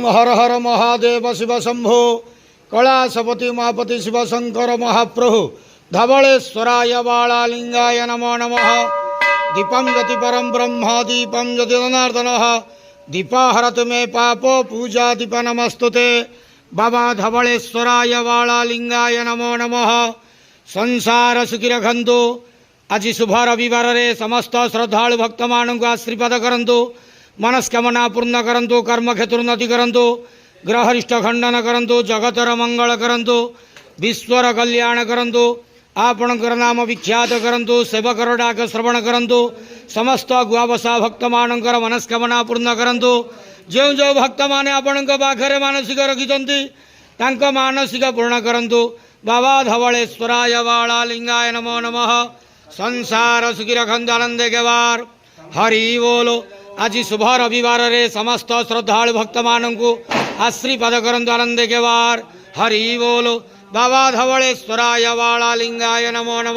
हर हर महादेव शिव शंभो कैलासपति महापति शिव शंकर महाप्रभु धवलेश्वराय बालालिंगाय नमो नमः। दीपं ज्योति परम ब्रह्म दीपं ज्योति जनार्दनः दीपाहरतु मे पापो पूजा दीप नमस्तुते। बाबा धवलेश्वराय बालालिंगाय नमो नमः। संसार सुखी रखंतु। आज शुभ रविवार रे समस्त श्रद्धालु भक्त मान को आशीर्वाद करंतु। मनस्कामना पूर्ण करंतु। कर्म क्षेत्र उन्नति करंतु। ग्रहरिष्ठ खंडन करंतु। जगतर मंगल करंतु। विश्वर कल्याण करंतु। आपणकर नाम विख्यात करंतु। सेवकर डाक श्रवण करंतु। समस्त गुआबसा भक्त मानकर मनस्कामना पूर्ण करंतु। जो जो भक्त माने आपणक पाखरे मानसिक रखिछन्ति तांक मानसिक पूर्ण करंतु। बाबा धवलेश्वराय बालालिंगाय नमो नमः। संसार सुखी रखंतु आनंदे के बार हरि बोलो। आज शुभ रविवार रे समस्त श्रद्धालु भक्त मानू आशीर्वाद करंतु आनंदे के बार हरि बोलो। बाबा धवलेश्वराय बालालिंगाय नमो नमः।